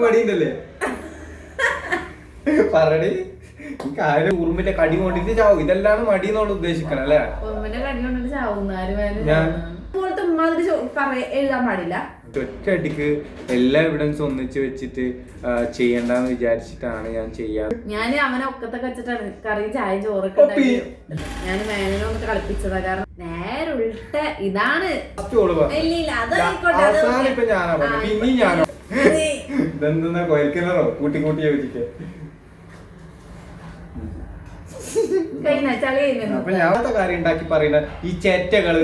മടിയുണ്ടല്ലേ പറടി കാര്യം ഉറുമ്പിന്റെ കടി കൊണ്ടിട്ട് ചാവും. ഇതെല്ലാം മടി എന്നുള്ള ഉദ്ദേശിക്കണം അല്ലേ? ഉറുമ്പിന്റെ കടി കൊണ്ടിട്ട് ചാവും. എഴുതാൻ പാടില്ല. ഒറ്റയടിക്ക് എല്ലാ എവിഡൻസും ഒന്നിച്ച് വെച്ചിട്ട് ചെയ്യണ്ടെന്ന് വിചാരിച്ചിട്ടാണ് ഞാൻ ചെയ്യാറ്. ഞാൻ അവനെ ഒക്കത്തൊക്കെ വെച്ചിട്ടാണ് കറി ചായ ചോറൊക്കെ ഞാൻ മേനനെ ഒന്ന് കളിപ്പിച്ചതാ. കാരണം നേരെ ഉൾട്ട ഇതാണ്. ഇതെന്താ കൊയൽക്കിണറോ കൂട്ടി കൂട്ടി ചോദിച്ചേ? അപ്പൊ ഞാനത്തെ കാര്യം ഉണ്ടാക്കി പറയുന്ന ഈ ചേറ്റകള്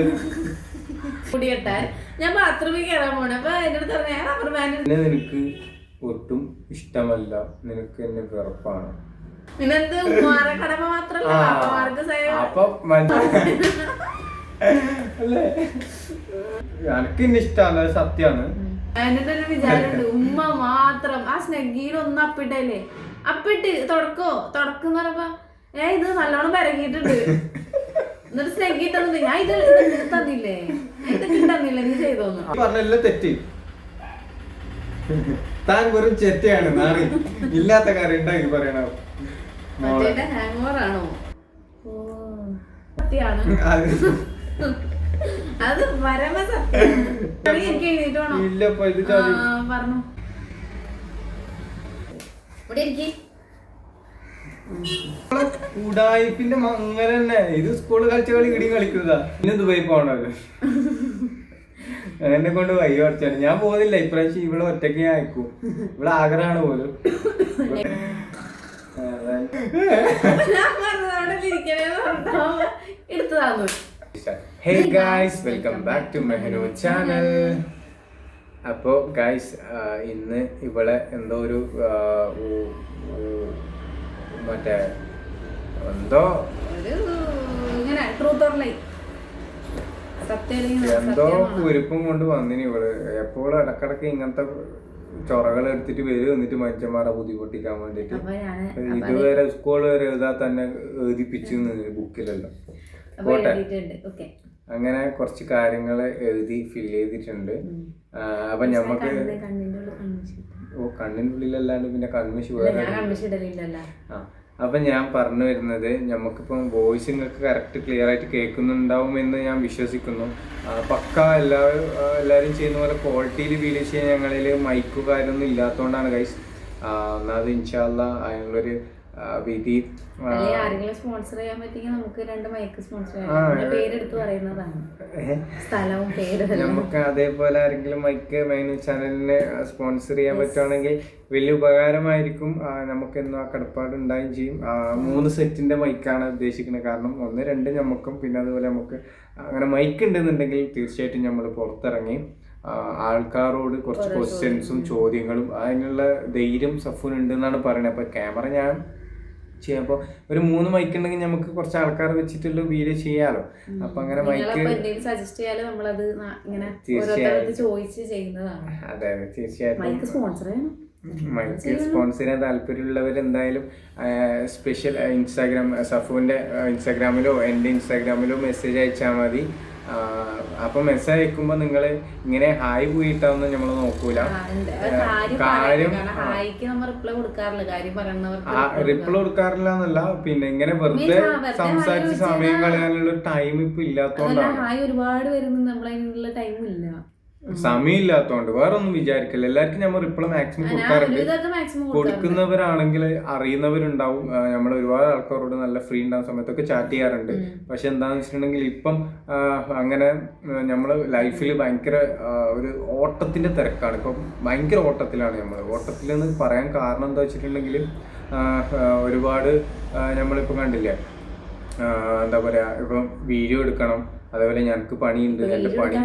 കുടിയെട്ടാൻ ഞാൻ ബാത്റൂമിൽ കയറാൻ പോണേ. അപ്പൊ എന്റെ അടുത്ത് നിനക്ക് ഒട്ടും ഇഷ്ടമല്ല, നിനക്ക് എന്നെ വെറുപ്പാണ്. പിന്നെന്ത് കടമ മാത്രല്ല അപ്പൊ അല്ലേ എനക്ക് എന്നെ ഇഷ്ടമാണ്, സത്യാണ്. എന്റെ തന്നെ വിചാരമുണ്ട് ഉമ്മ മാത്രം ആ സ്നെഗ്ഗിയിൽ ഒന്ന് അപ്പിട്ടല്ലേ അപ്പിട്ട് തുടക്കെന്ന് പറഞ്ഞപ്പോ ഇത് നല്ലോണം പരകിയിട്ടുണ്ട്. എന്നിട്ട് സ്നെഗ്ഗി തന്നത് ഞാൻ ഇത് തന്നില്ലേ, ഇതൊക്കെ തന്നില്ല, നീ ചെയ്തോന്നു പറഞ്ഞെല്ലാം തെറ്റ്. താൻ വെറും ചെറ്റയാണ്, നാറി ഇല്ലാത്ത കാര്യം ഉണ്ടാക്കി പറയണോ? ഹാങ് ഓവർ ആണോ? സത്യാണ് അത് പരമ സത്യം. എനിക്ക് എഴുതിട്ടോണോ? പറഞ്ഞു ഇവിടെ എനിക്ക് ഉടായിപ്പിന്റെ മങ്ങല തന്നെ. ഇത് സ്കൂള് കളിച്ച കളി ഇടി കളിക്കുന്നതാ. പിന്നെ ദുബായി പോണല്ലോ. എന്നെ കൊണ്ട് വയ്യ കുറച്ചാണ്. ഞാൻ പോകുന്നില്ല ഇപ്രാവശ്യം. ഇവിടെ ഒറ്റയ്ക്ക് ഞാൻ അയക്കും. ഇവിടെ ആഗ്രഹമാണ് പോലും. Hey guys, welcome back to Mehnu channel. അപ്പോ ഗൈസ് ഇന്ന് ഇവിടെ എന്തോ ഒരു മറ്റേ എന്തോ എന്തോ കുരുപ്പും കൊണ്ട് വന്നിന് ഇവള്. എപ്പോഴും ഇടക്കിടക്ക് ഇങ്ങനത്തെ ചൊറകൾ എടുത്തിട്ട് വരും, എന്നിട്ട് മനുഷ്യന്മാരെ ബുദ്ധിമുട്ടിക്കാൻ വേണ്ടിട്ട്. ഇതുവരെ സ്കൂൾ വരെ എഴുതാ തന്നെ എഴുതിപ്പിച്ചു ബുക്കിലല്ലോ. പോട്ടെ, അങ്ങനെ കുറച്ച് കാര്യങ്ങൾ എഴുതി ഫില്ല് ചെയ്തിട്ടുണ്ട്. അപ്പൊ ഞമ്മക്ക് കണ്ണിന്റെ ഉള്ളിലല്ലാണ്ട് പിന്നെ കൺമിഷ് അപ്പൊ ഞാൻ പറഞ്ഞു വരുന്നത്, നമുക്കിപ്പം വോയിസ് നിങ്ങൾക്ക് കറക്റ്റ് ക്ലിയർ ആയിട്ട് കേൾക്കുന്നുണ്ടാവും എന്ന് ഞാൻ വിശ്വസിക്കുന്നു. പക്ക എല്ലാവരും ചെയ്യുന്ന പോലെ ക്വാളിറ്റിയിൽ വീഡിയോ ചെയ്യാൻ ഞങ്ങളിൽ മൈക്കോ കാര്യമൊന്നും ഇല്ലാത്തതുകൊണ്ടാണ് ഗൈസ്. ഒന്നാമത് ഇൻഷാ അല്ലാഹ് അതിനുള്ളൊരു വിധി സ്പോൺസർ ചെയ്യാൻ പറ്റിയെങ്കിൽ നമുക്ക് 2 മൈക്ക് സ്പോൺസർ പേരെടുത്ത് പറയുന്നതാണ്, സ്ഥലവും പേര്. നമുക്ക് അതേപോലെ ആരെങ്കിലും മൈക്ക് മെയിൻ ചാനലിനെ സ്പോൺസർ ചെയ്യാൻ പറ്റുവാണെങ്കിൽ വലിയ ഉപകാരമായിരിക്കും. നമുക്ക് എന്നും ആ കടപ്പാട് ഉണ്ടാവുകയും ചെയ്യും. 3 സെറ്റിന്റെ മൈക്കാണ് ഉദ്ദേശിക്കുന്നത്. കാരണം 1, 2 നമുക്കും പിന്നെ അതുപോലെ നമുക്ക് അങ്ങനെ മൈക്ക് ഉണ്ടെന്നുണ്ടെങ്കിൽ തീർച്ചയായിട്ടും നമ്മൾ പുറത്തിറങ്ങി ആൾക്കാരോട് കുറച്ച് ക്വസ്റ്റ്യൻസും ചോദ്യങ്ങളും അതിനുള്ള ധൈര്യം സഫുനുണ്ട് എന്നാണ് പറയുന്നത്. അപ്പൊ ക്യാമറ ഞാൻ ചെയ്യുമ്പോൾ ഒരു 3 മൈക്ക് ഉണ്ടെങ്കിൽ നമുക്ക് കുറച്ച് ആൾക്കാർ വെച്ചിട്ടുള്ള വീഡിയോ ചെയ്യാലോ. അപ്പൊ അങ്ങനെ മൈക്ക് അതെ തീർച്ചയായിട്ടും മൈക്ക് സ്പോൺസർ ചെയ്യാൻ താല്പര്യമുള്ളവർ എന്തായാലും സ്പെഷ്യൽ സഫുവിന്റെ ഇൻസ്റ്റാഗ്രാമിലോ എൻ്റെ ഇൻസ്റ്റാഗ്രാമിലോ മെസ്സേജ് അയച്ചാൽ മതി. അപ്പൊ മെസ്സേജ് അയക്കുമ്പോ നിങ്ങള് ഇങ്ങനെ ഹായ് പോയിട്ടാവുന്ന നമ്മള് നോക്കൂല. കാര്യം റിപ്ലൈ കൊടുക്കാറില്ല എന്നല്ല, പിന്നെ ഇങ്ങനെ വെറുതെ സംസാരിച്ച് സമയം കളയാനുള്ള ടൈം ഇപ്പൊ ഇല്ലാത്തോണ്ടാണ്. ഒരുപാട് വരുന്നുണ്ട്, നമ്മളതിനുള്ള ടൈം ഇല്ല, സമയമില്ലാത്തോണ്ട്. വേറെ ഒന്നും വിചാരിക്കില്ല. എല്ലാവർക്കും നമ്മൾ റിപ്ലൈ മാക്സിമം കൊടുക്കാറുണ്ട്. കൊടുക്കുന്നവരാണെങ്കിൽ അറിയുന്നവരുണ്ടാവും. നമ്മൾ ഒരുപാട് ആൾക്കാരോട് നല്ല ഫ്രീ ഉണ്ടാകുന്ന സമയത്തൊക്കെ ചാറ്റ് ചെയ്യാറുണ്ട്. പക്ഷെ എന്താന്ന് വെച്ചിട്ടുണ്ടെങ്കിൽ ഇപ്പം അങ്ങനെ നമ്മൾ ലൈഫിൽ ഭയങ്കര ഒരു ഓട്ടത്തിന്റെ തിരക്കാണ്. ഇപ്പം ഭയങ്കര ഓട്ടത്തിലാണ് നമ്മൾ. ഓട്ടത്തിലെന്ന് പറയാൻ കാരണം എന്താ വെച്ചിട്ടുണ്ടെങ്കിൽ ഒരുപാട് നമ്മളിപ്പോൾ കണ്ടില്ലേ, എന്താ പറയാ, ഇപ്പം വീഡിയോ എടുക്കണം, അതേപോലെ ഞങ്ങൾക്ക് പണിയുണ്ട്, എന്റെ പണി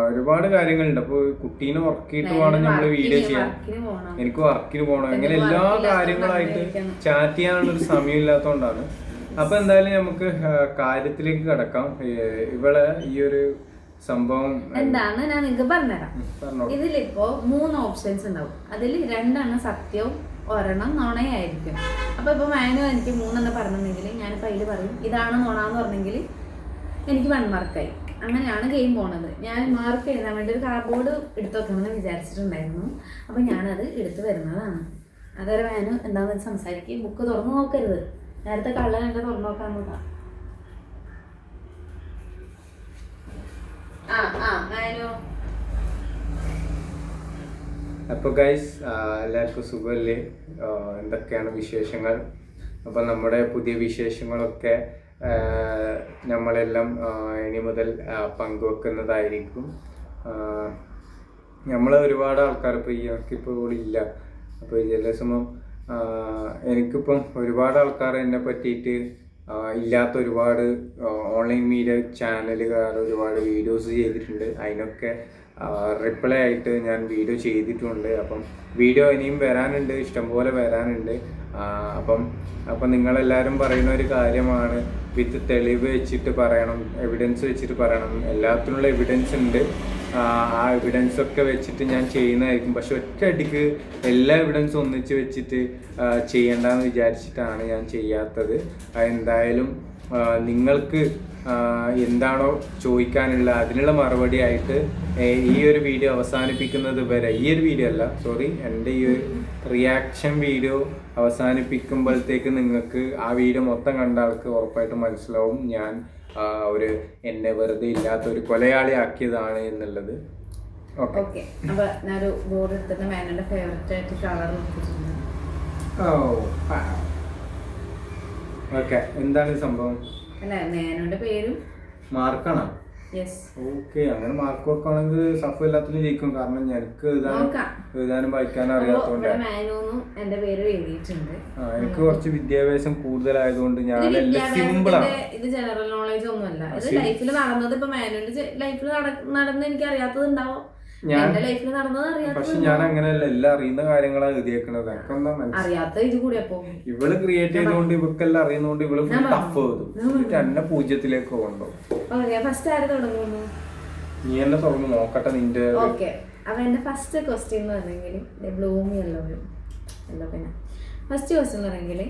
ഒരുപാട് കാര്യങ്ങളുണ്ട്. അപ്പൊ കുട്ടീനെ ഉറക്കിയിട്ട് വേണം നമ്മള് വീഡിയോ ചെയ്യാൻ, എനിക്ക് വർക്കിന് പോകണം, ഇങ്ങനെ എല്ലാ കാര്യങ്ങളായിട്ട് ചാറ്റ് ചെയ്യാനുള്ള ഒരു സമയം ഇല്ലാത്തതുകൊണ്ടാണ്. അപ്പൊ എന്തായാലും നമുക്ക് കാര്യത്തിലേക്ക് കിടക്കാം. ഇവിടെ ഈ ഒരു സംഭവം എന്താണ് ഞാൻ നിങ്ങൾക്ക് പറഞ്ഞുതരാം. ഇതിലിപ്പോ 3 ഓപ്ഷൻസ് ഉണ്ടാവും. അതിൽ 2 സത്യവും 1 നുണയായിരിക്കും. അപ്പൊ ഇപ്പൊ മാനു എനിക്ക് 3 പറഞ്ഞെങ്കിൽ ഞാനിപ്പോ അതിൽ പറയും ഇതാണ് നുണ എന്ന് പറഞ്ഞെങ്കിൽ എനിക്ക് 1 മാർക്കായി. അങ്ങനെയാണ് ഗെയിം പോണത്. ഞാൻ മാർക്ക് എഴുതാൻ വേണ്ടി ഒരു കാർഡ്ബോർഡ് എടുത്ത് വെക്കണമെന്ന് വിചാരിച്ചിട്ടുണ്ടായിരുന്നു. അപ്പം ഞാനത് എടുത്ത് വരുന്നതാണ്. അതുവരെ മാനു എന്താണെന്ന് സംസാരിക്കും. ബുക്ക് തുറന്നു നോക്കരുത്. നേരത്തെ കള്ളൻ എൻ്റെ തുറന്നു നോക്കാൻ നോക്കാം. മാനു. അപ്പോൾ ഗൈസ് എല്ലാവർക്കും സുഖമല്ലേ? എന്തൊക്കെയാണ് വിശേഷങ്ങൾ? അപ്പം നമ്മുടെ പുതിയ വിശേഷങ്ങളൊക്കെ നമ്മളെല്ലാം ഇനി മുതൽ പങ്കുവെക്കുന്നതായിരിക്കും. നമ്മൾ ഒരുപാട് ആൾക്കാർ ഇപ്പോൾ എനിക്കിപ്പോൾ ഇവിടെ ഇല്ല. അപ്പോൾ ചില സമയം എനിക്കിപ്പം ഒരുപാട് ആൾക്കാർ എന്നെ പറ്റിയിട്ട് ഇല്ലാത്ത ഒരുപാട് ഓൺലൈൻ മീഡിയ ചാനലുകാർ ഒരുപാട് വീഡിയോസ് ചെയ്തിട്ടുണ്ട്. അതിനൊക്കെ റിപ്ലൈ ആയിട്ട് ഞാൻ വീഡിയോ ചെയ്തിട്ടുണ്ട്. അപ്പം വീഡിയോ ഇനിയും വരാനുണ്ട്, ഇഷ്ടംപോലെ വരാനുണ്ട്. അപ്പം നിങ്ങളെല്ലാവരും പറയുന്ന ഒരു കാര്യമാണ്, വിത്ത് തെളിവ് വെച്ചിട്ട് പറയണം, എവിഡൻസ് വെച്ചിട്ട് പറയണം. എല്ലാത്തിനുള്ള എവിഡൻസ് ഉണ്ട്. ആ എവിഡൻസ് ഒക്കെ വെച്ചിട്ട് ഞാൻ ചെയ്യുന്നതായിരിക്കും. പക്ഷെ ഒറ്റയടിക്ക് എല്ലാ എവിഡൻസും ഒന്നിച്ച് വെച്ചിട്ട് ചെയ്യണ്ടെന്ന് വിചാരിച്ചിട്ടാണ് ഞാൻ ചെയ്യാത്തത്. എന്തായാലും നിങ്ങൾക്ക് എന്താണോ ചോദിക്കാനുള്ള അതിനുള്ള മറുപടി ആയിട്ട് ഈ ഒരു വീഡിയോ അവസാനിപ്പിക്കുന്നത് വരെ, ഈ ഒരു വീഡിയോ അല്ല സോറി, എൻ്റെ ഈ ഒരു റിയാക്ഷൻ വീഡിയോ അവസാനിപ്പിക്കുമ്പോഴത്തേക്ക് നിങ്ങൾക്ക് ആ വീഡിയോ മൊത്തം കണ്ട ആൾക്ക് ഉറപ്പായിട്ടും മനസ്സിലാവും ഞാൻ എന്നെ വെറുതെ ഇല്ലാത്ത ഒരു കൊലയാളി ആക്കിയതാണ് എന്നുള്ളത്. ഓക്കെ. അപ്പൊ ഞാനൊരു ബോർഡ് എടുത്തിട്ട് മാനുവിന്റെ ഫേവറേറ്റ് ആയിട്ട് കളർ നോക്കിയിട്ടുണ്ട്. ഓക്കെ, എന്താണ് സംഭവം? അല്ല, മാനുവിന്റെ പേരും മാർക്കാണോ? യെസ്. ഓക്കെ, അങ്ങനെ മാർക്ക് വെക്കുകയാണെങ്കിൽ സഫ് എല്ലാത്തിനും ജയിക്കും. കാരണം എനിക്ക് എഴുതാനും വായിക്കാനും അറിയാത്തതുകൊണ്ട് എന്റെ പേര് എഴുതിയിട്ടുണ്ട്. എനിക്ക് കുറച്ച് വിദ്യാഭ്യാസം കൂടുതലായതുകൊണ്ട് ഞാൻ സിമ്പിളാണ്. ഇത് ജനറൽ നോളേജ് ഒന്നുമല്ല. ഇത് ലൈഫിൽ നടന്നത്. ഇപ്പൊ മാനുവിന്റെ ലൈഫിൽ നടന്ന് എനിക്ക് അറിയാത്തത് ഉണ്ടാവും, എന്റെ ലൈഫിൽ നടന്നത് അറിയാത്തത്. പക്ഷെ ഞാൻ അങ്ങനെയല്ല, എല്ലാം അറിയുന്ന കാര്യങ്ങളാണ് എഴുതിയേക്കണത്. അറിയാത്ത ഇത് കൂടി. അപ്പൊ ഇവള് ക്രിയേറ്റ് ചെയ്തുകൊണ്ട് ഇവക്കെല്ലാം അറിയുന്നോണ്ട് ഇവള് ടഫ് ചെയ്തു എന്നെ 0-ലേക്ക് കൊണ്ടുപോകും. ഫസ്റ്റ് ആര് തുടങ്ങുന്നു? നീ എന്നെ തുറന്ന് നോക്കട്ടെ നിന്റെ. ഓക്കെ, അപ്പൊ എന്റെ ഫസ്റ്റ് ക്വസ്റ്റ്യൻ എന്ന് പറഞ്ഞെങ്കിൽ ബ്ലൂമി യെല്ലോ പിന്നെ ഫസ്റ്റ് ക്വസ്റ്റ്യൻ എന്ന് പറഞ്ഞെങ്കിൽ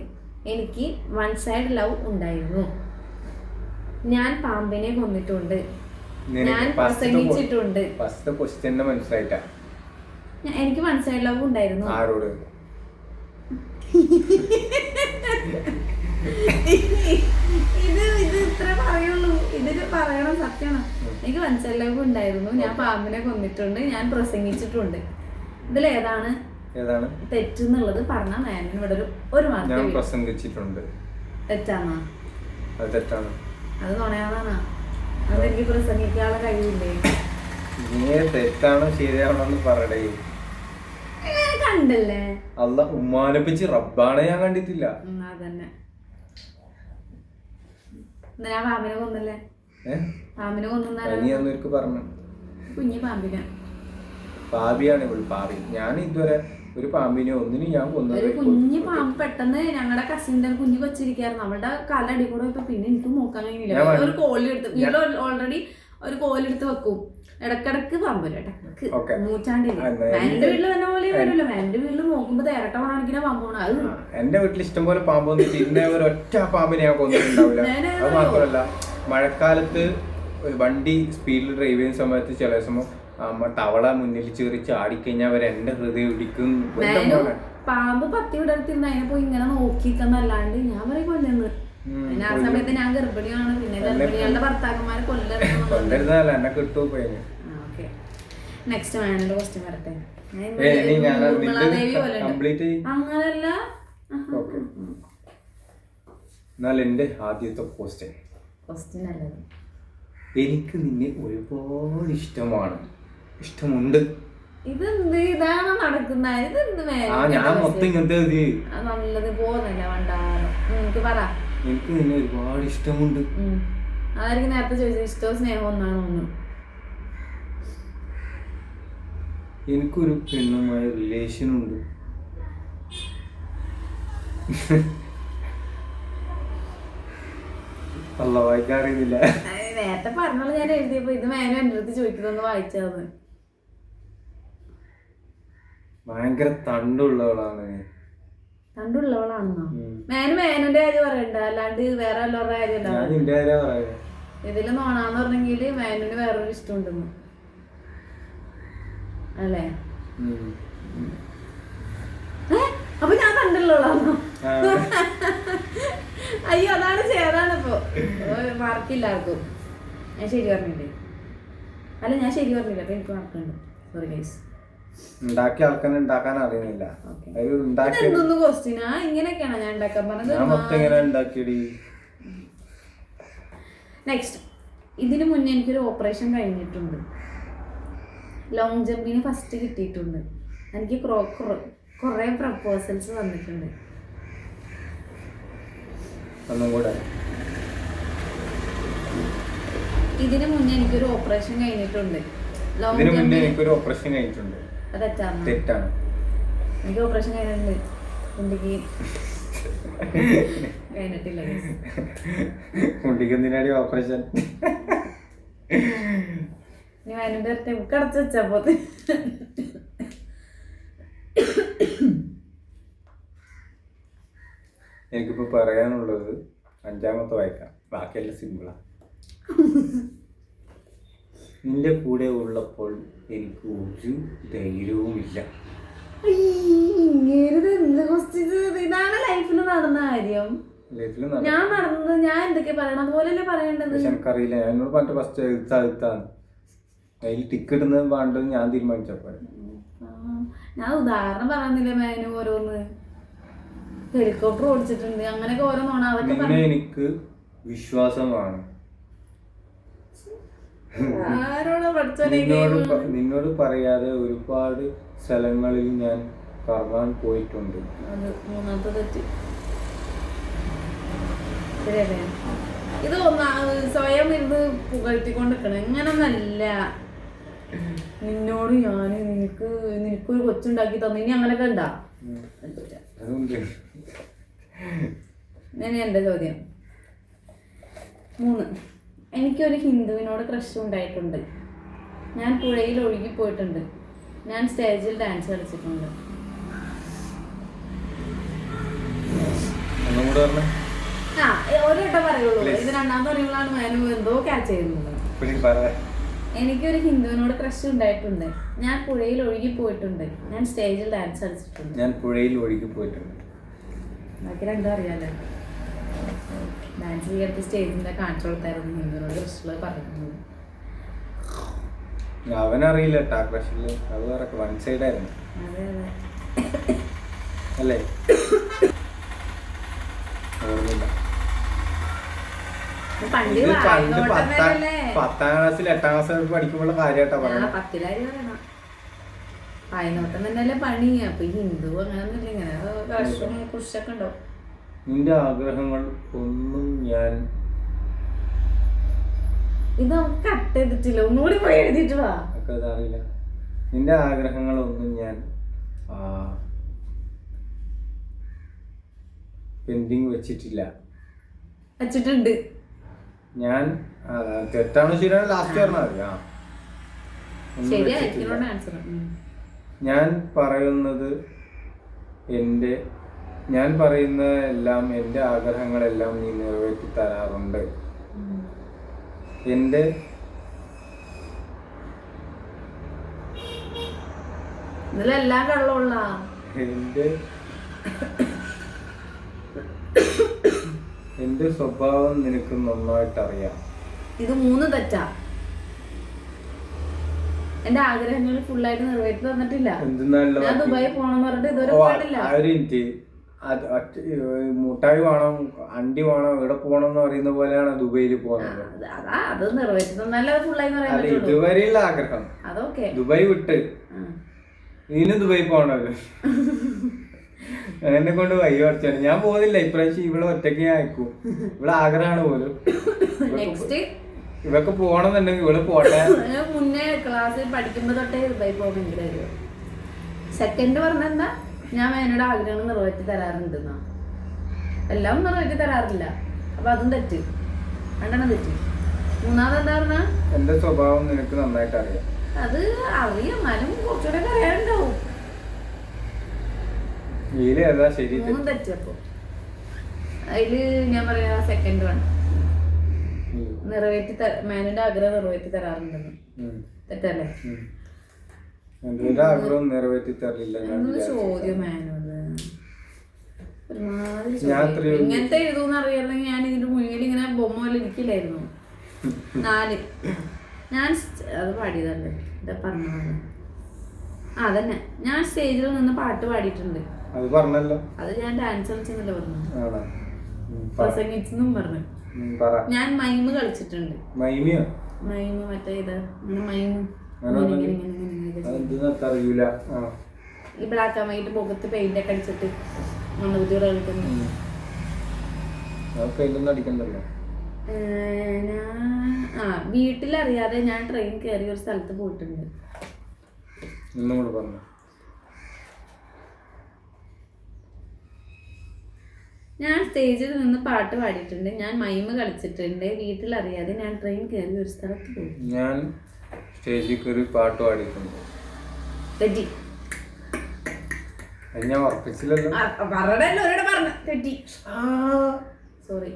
എനിക്ക് വൺ സൈഡ് ലവ് ഉണ്ടായിരുന്നു. ഞാൻ പാമ്പിനെ കൊന്നിട്ടുണ്ട്. ഞാൻ പ്രസംഗിച്ചിട്ടുണ്ട്. First question മനസ്സിലായിട്ടാ? എനിക്ക് വൺ സൈഡ് ലവ് ഉണ്ടായിരുന്നു. ആരോട്? ഇത് ഇത്ര പറയുള്ളൂ. ഇതിന് പറയണം, സത്യമാണ്. എനിക്ക് വൺ സൈഡ് ലവ് ഉണ്ടായിരുന്നു. ഞാൻ പാമ്പിനെ കൊന്നിട്ടുണ്ട്. ഞാൻ പ്രസംഗിച്ചിട്ടുണ്ട്. ഇതിലേതാണ് തെറ്റെന്നുള്ളത് പറഞ്ഞാൽ മാനിന് ഇവിടെ ഒരു മാർക്ക്. ഞാൻ പ്രസംഗിച്ചിട്ടുണ്ട്. തെറ്റാണോ? അത് തെറ്റാണ്. അത് നുണയാണോ? അതെനിക്ക് പ്രസംഗിക്കാനുള്ള കഴിവില്ലേ? നീ തെറ്റാണോ ശരിയാണോ പറയടേ. കണ്ടല്ലേ? അല്ല, ഉമ്മാനെ പറ്റി റബ്ബാണ് ഞാൻ കണ്ടിട്ടില്ല. അതന്നെ. ഞാൻ പാമ്പിനെ കൊന്നല്ലേ? പാമ്പിനെ കൊന്നു പറഞ്ഞു. കുഞ്ഞി പാമ്പിനെ. പാപിയാണ് ഇവള്, പാപി. ഞാൻ ഇതുവരെ ഒരു പാമ്പിനെ ഒന്നിനും ഞാൻ കൊന്നത്. ഒരു കുഞ്ഞു പാമ്പ് പെട്ടെന്ന് ഞങ്ങളുടെ കസിന്റെ കുഞ്ഞു കൊച്ചിരിക്കായിരുന്നു. അവളുടെ കാലടി കൂടെ ഇപ്പൊ പിന്നെ എനിക്ക് നോക്കാൻ കഴിയില്ല. ഒരു കോലെടുത്ത് വീട്ടിൽ ഓൾറെഡി ഒരു കോലെടുത്ത് വെക്കും. ഇടക്കിടക്ക് പാമ്പ് വരും. ഇടക്ക് നൂറ്റാണ്ടില്ല. എന്റെ വീട്ടിൽ തന്നെ പോലെ വരുമല്ലോ. എന്റെ വീട്ടിൽ നോക്കുമ്പോ തേരട്ട പോണാണെങ്കിൽ പാമ്പ് പോണ. അത് എന്റെ വീട്ടിൽ ഇഷ്ടം പോലെ പാമ്പ് വന്നിട്ട് ഇന്ന ഒരു ഒറ്റ പാമ്പിനെ ഞാൻ കൊന്നിട്ടുണ്ടാവില്ല. അത് മാത്രമല്ല, മഴക്കാലത്ത് വണ്ടി സ്പീഡിൽ ഡ്രൈവ് ചെയ്യുന്ന സമയത്ത് ചില സമയം തവള മുന്നിൽ ചേറി ചാടിക്കഴിഞ്ഞാൽ അവർ എന്റെ ഹൃദയം ഇടിക്കും. പാമ്പ് പത്തി വിടർത്തിരുന്ന് അതിനെ പോയി ഇങ്ങനെ നോക്കിക്കുന്നല്ലാണ്ട് ഞാൻ പറയും കൊല്ലുന്നത്. പിന്നെ ആ സമയത്ത് ഞാൻ ഗർഭിണിയാണ്. പിന്നെ ഗർഭിണികളുടെ ഭർത്താക്കന്മാരെ കൊല്ലരുതല്ല, എന്നെ കിട്ടു. നെക്സ്റ്റ് മാനുവൽ ക്വസ്റ്റ്യൻ വരട്ടെ. അങ്ങനല്ല. എന്നാൽ എന്റെ ആദ്യത്തെ ക്വസ്റ്റ്യൻ അല്ലത്. എനിക്ക് നിന്നെ ഒരുപാട് ഇഷ്ടമുണ്ട്. ഇതാണ് നടക്കുന്നത്. ഞാൻ മൊത്തം ഇങ്ങനത്തെ നല്ലത് പോകുന്നില്ല. വേണ്ട, പറ. എനിക്ക് നിന്നെ ഒരുപാട് ഇഷ്ടമുണ്ട്. അതായിരിക്കും നേരത്തെ ചോദിച്ചത്. ഇഷ്ടവും സ്നേഹവും ഒന്നാണ് ഒന്ന്. എനിക്കൊരു പെണ്ണുമായി റിലേഷൻ ഉണ്ട്. അല്ല, വായിക്കാറിയില്ല. നേരത്തെ പറഞ്ഞോളൂ. ഞാൻ എഴുതിയപ്പോ ഇത് മാനു എന്റെ അടുത്ത് ചോദിക്കുന്നൊന്ന് വായിച്ചത്. ഭയങ്കര തണ്ടുള്ളവളാണ്. തണ്ടുള്ളവളാണെന്നോ? മാനുന്റെ കാര്യം പറയണ്ട, അല്ലാണ്ട് വേറെ എല്ലാവരുടെ കാര്യം. ഇതില് നോണാന്ന് പറഞ്ഞെങ്കിൽ മേനുവിന് വേറൊരു ഇഷ്ടം ഉണ്ടെന്ന് അല്ലേ? അപ്പൊ ഞാൻ കണ്ടല്ലോ. അയ്യോ അതാണ് ചേരാണിപ്പോ മാർക്കില്ലാർക്കും. ഞാൻ ശരി പറഞ്ഞില്ലേ? അല്ല ഞാൻ ശരി പറഞ്ഞില്ല. അപ്പൊ എനിക്ക് മാർക്കുണ്ട്. Sorry guys. ഉണ്ടാക്കിയ ആൾക്കാരെ ഉണ്ടാക്കാൻ അറിയുന്നില്ല. എന്തൊന്നും ക്വസ്റ്റ്യനാ? ഇങ്ങനെയൊക്കെയാണോ ഞാൻ ഉണ്ടാക്കാൻ പറഞ്ഞത്? നെക്സ്റ്റ്, ഇതിനു മുന്നേ എനിക്കൊരു ഓപ്പറേഷൻ കഴിഞ്ഞിട്ടുണ്ട്. ലോങ് ജമ്പിന് ഫസ്റ്റ് കിട്ടിയിട്ടുണ്ട്. എനിക്ക് കുറെ പ്രപ്പോസൽസ് വന്നിട്ടുണ്ട്. ഇതിനു മുന്നേ എനിക്കൊരു ഓപ്പറേഷൻ കഴിഞ്ഞിട്ടുണ്ട്. തെറ്റാണ്. എനിക്ക് ഓപ്പറേഷൻ കഴിഞ്ഞിട്ടുണ്ട്. കുണ്ടിക്ക് കഴിഞ്ഞിട്ടില്ല. കുണ്ടിക്കെന്തിനാടി ഓപ്പറേഷൻ? കടച്ചു വെച്ചാ പോ. എനിക്കിപ്പോ പറയാനുള്ളത് 5ാമത്തെ വായിക്കാം. ബാക്കിയെല്ലാം സിമ്പിളാ. നിന്റെ കൂടെ ഉള്ളപ്പോൾ എനിക്ക് ഒരു ധൈര്യവുമില്ല. ഇതാണ് ലൈഫിൽ നടന്ന കാര്യം. ഞാൻ നടന്നത് ഞാൻ എന്തൊക്കെ പറയണം അതുപോലെയല്ലേ പറയേണ്ടത്. എനിക്കറിയില്ല. ഞാൻ എന്നോട് പറഞ്ഞ ഫസ്റ്റ് എഴുത്താണ് അതിൽ ടിക്കറ്റ് വേണ്ടത് ഞാൻ തീരുമാനിച്ചപ്പോ. ഞാൻ ഉദാഹരണം പറയുന്നില്ല മേനു. ഓരോന്ന് ഹെലികോപ്റ്റർ ഓടിച്ചിട്ടുണ്ട്, അങ്ങനെയൊക്കെ ഓരോന്നാണ്. അതൊക്കെ എനിക്ക് വിശ്വാസമാണ്. നിന്നോട് പറയാതെ ഒരുപാട് സ്ഥലങ്ങളിൽ ഞാൻ കറങ്ങാൻ പോയിട്ടുണ്ട്. മൂന്നാമത്തെ തെറ്റ്. ഇത് സ്വയം ഇരുന്ന് പുകഴ്ത്തിക്കൊണ്ടിരിക്കണം. ഇങ്ങനൊന്നല്ല. നിന്നോട് ഞാന് നിനക്കൊരു കൊച്ചുണ്ടാക്കി തന്നു. ഇനി അങ്ങനെയൊക്കെ ഉണ്ടാ? ഇനി എന്റെ ചോദ്യം 3. എനിക്കൊരു ഹിന്ദുവിനോട് ക്രഷ് ഉണ്ടായിട്ടുണ്ട്. ഞാൻ പുഴയിൽ ഒഴുകി പോയിട്ടുണ്ട്. ഞാൻ സ്റ്റേജിൽ ഡാൻസ് കളിച്ചിട്ടുണ്ട്. ഒരു വട്ടം പറയുള്ളൂ. ഇത് 2ാമത്തെ പറയുമ്പോഴാണ് മേനു എന്തോ ക്യാച്ച് ചെയ്യുന്നത്. എനിക്കൊരു ഹിന്ദുവിനോട് ക്രഷ് ഉണ്ടായിട്ടുണ്ട്. ഞാൻ പുഴയിൽ ഒഴുകി പോയിട്ടുണ്ട്. ഞാൻ സ്റ്റേജിൽ ഡാൻസ് കളിച്ചിട്ടുണ്ട്. ബാക്കി 2 അറിയാലോ. ഡാൻസ് ചെയ്തിട്ട് സ്റ്റേജിന്റെ കാണിച്ചു കൊടുത്തായിരുന്നു ഹിന്ദുവിനോട് ക്രഷ് പറയുന്നത്. അവനറിയില്ല ക്രഷില്. അത് വേറെ വൺ സൈഡ് ആയിരുന്നു. അല്ലേ? 10ാം ക്ലാസ്സിൽ 8ാം ക്ലാസ്സിൽ പഠിക്കുമ്പോൾ കാര്യമായിട്ടാ പറയുന്നത്. 10ലെ കാര്യം പറയണം. പായനോട്ടം തന്നെയല്ലേ പണി. അപ്പൊ ഹിന്ദു അങ്ങനെയൊന്നുമില്ല. ഇങ്ങനെ ക്രഷും കുറിച്ചൊക്കെ ഉണ്ടോ? നിന്റെ ആഗ്രഹങ്ങൾ ഒന്നും ഞാൻ ഇത് നമുക്ക് കട്ട് ചെയ്തിട്ടില്ല. ഒന്നുകൂടി പോയി എഴുതിട്ട് വാ. അറിയില്ല. നിന്റെ ആഗ്രഹങ്ങളൊന്നും ഞാൻ പെൻഡിങ് വെച്ചിട്ടുണ്ട്. ഞാൻ തെറ്റാണോ ശരിയാണോ ലാസ്റ്റ് പറഞ്ഞാൽ ഞാൻ പറയുന്ന എല്ലാം എൻ്റെ ആഗ്രഹങ്ങളെല്ലാം നീ നിറവേറ്റി തരാറുണ്ട്. എൻ്റെ ഇതിലെല്ലാം കള്ളമുള്ള എന്റെ സ്വഭാവം നിനക്ക് നന്നായിട്ട് അറിയാം. ഇത് 3 തെറ്റാ. എന്റെ ആഗ്രഹങ്ങൾ ഫുള്ളായിട്ട് നിറവേറ്റി തന്നിട്ടില്ല. ഞാൻ ദുബായി പോണെന്ന് പറഞ്ഞിട്ട് ഇതുവരെ പോയിട്ടില്ല. മുട്ടായി വേണം, അണ്ടി വേണം, ഇവിടെ പോണം എന്ന് പറയുന്ന പോലെയാണ് ദുബൈയിൽ പോകുന്നത്. അത് നിറവേറ്റി തന്നാലേ ഫുള്ളായി പറയാൻ പറ്റുള്ളൂ. ഇതുവരെയുള്ള ആഗ്രഹം അതൊക്കെ ദുബായ് വിട്ട് നീനും ദുബായി പോണല്ലോ. എന്നെ കൊണ്ട് വയ്യ പഠിച്ചാണ്. ഞാൻ പോകുന്നില്ല ഇപ്രാവശ്യം. ഇവിടെ ഒറ്റയ്ക്ക് ഞാൻ അയക്കും. ഇവിടെ ആഗ്രഹമാണ് പോലും. ഇവക്ക് പോണെന്നുണ്ടെങ്കിൽ ഇവിടെ പോട്ടെ. മുന്നേ ക്ലാസ്സിൽ പഠിക്കുമ്പോ തൊട്ടേ ദുബായി പോകണമെങ്കിൽ സെക്കൻഡ് പറഞ്ഞെന്താ ഞാൻ എന്നോട് ആഗ്രഹങ്ങൾ നിറവേറ്റി തരാറുണ്ടെന്നാ. എല്ലാം നിറവേറ്റി തരാറില്ല. അപ്പൊ അതും തെറ്റ്. 2 തെറ്റ്. 3ാമത് എന്താ പറഞ്ഞ എന്റെ സ്വഭാവം നിനക്ക് നന്നായിട്ട് അറിയാം. അത് അറിയാം. എന്നാലും കുറച്ചുകൂടെ അറിയാനുണ്ടാവും. 3 തെറ്റ്. അപ്പൊ അതില് ഞാൻ പറയാ സെക്കൻഡ് 1. മാനുവിന്റെ ആഗ്രഹം നിറവേറ്റി തരാറുണ്ടെന്ന്. തെറ്റല്ലേ? എന്റെ ആഗ്രഹം നിറവേറ്റി തരില്ല. ചോദ്യം മാനു ഒരുമാതിരി ഇങ്ങനത്തെ എഴുതൂന്ന് അറിയാമെങ്കിൽ ഞാൻ ഇതിന്റെ മുന്നിൽ ഇങ്ങനെ ബൊമ്മ പോലെ ഇരിക്കില്ലായിരുന്നു. 4 ഞാൻ അത് പാടിയതല്ലേ എന്താ പറഞ്ഞത്? അതന്നെ ഞാൻ സ്റ്റേജിൽ നിന്ന് പാട്ട് പാടിയിട്ടുണ്ട്. അത് പറഞ്ഞല്ലോ. അത് ഞാൻ ഡാൻസ് കളിച്ചെന്നല്ലേ പറഞ്ഞു, പ്രസംഗിച്ചെന്നും പറഞ്ഞു. ഞാൻ മൈമ് കളിച്ചിട്ടുണ്ട്. മൈമ് മറ്റേ ഇത് മൈമ് ഈ ബ്ലാക്ക് ആൻഡ് വൈറ്റ് മുഖത്ത് പെയിന്റ് ഒക്കെ അടിച്ചിട്ട് മണ്ണുകുത്തിയോടെ കളിക്കുന്നു. വീട്ടിലറിയാതെ ഞാൻ ട്രെയിൻ കയറി ഒരു സ്ഥലത്ത് പോയിട്ടുണ്ട്. ഞാൻ സ്റ്റേജിൽ നിന്ന് പാട്ട് പാടിയിട്ടുണ്ട്. ഞാൻ മൈമ് കളിച്ചിട്ടുണ്ട്. വീട്ടിലറിയാതെ ഞാൻ ട്രെയിൻ കയറി ഒരു സ്ഥലത്ത് പോയി. ഞാൻ സ്റ്റേജിൽ കയറി പാട്ട് പാടിയിട്ടുണ്ട്. തെറ്റി. ഞാൻ ഉറപ്പിച്ചില്ലല്ലോ. തെറ്റി. സോറി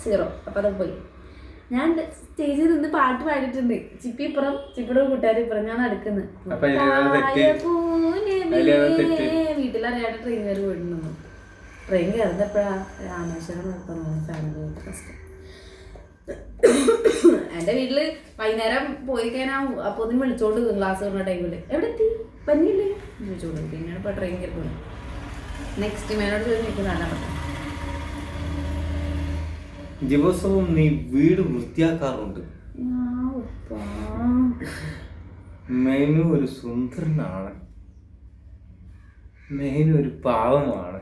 0. അപ്പൊ അത് പോയി. ഞാൻ സ്റ്റേജിൽ നിന്ന് പാട്ട് പാടിയിട്ടുണ്ട്. ചിപ്പിപ്പുറം ചിപ്പിയുടെ കൂട്ടുകാരിപ്പുറം ഞാൻ നടക്കുന്നു. വീട്ടിലറിയാതെ ട്രെയിൻ കയറി പോയിട്ടുണ്ടെന്നു. ട്രെയിൻ കയറുന്നപ്പോഴാ രാമേശ്വരം ഫാമിലി ഫസ്റ്റ്. എന്റെ വീട്ടില് വൈകുന്നേരം പോയി കഴിഞ്ഞാൽ അപ്പൊ ഒന്നും വിളിച്ചോണ്ട് ക്ലാസ് പറഞ്ഞ ടൈമില് എവിടെ എത്തി പനിയില്ലേ വിളിച്ചോണ്ട്. പിന്നെയാണ് ഇപ്പൊ ട്രെയിൻ കയറി പോകുന്നത്. നെക്സ്റ്റ് മേനോട് ചോദിച്ചു നിൽക്കുന്നതാണ്. ദിവസവും നീ വീട് വൃത്തിയാക്കാറുണ്ട്. മേനു ഒരു സുന്ദരനാണ്. മേനു ഒരു പാവമാണ്.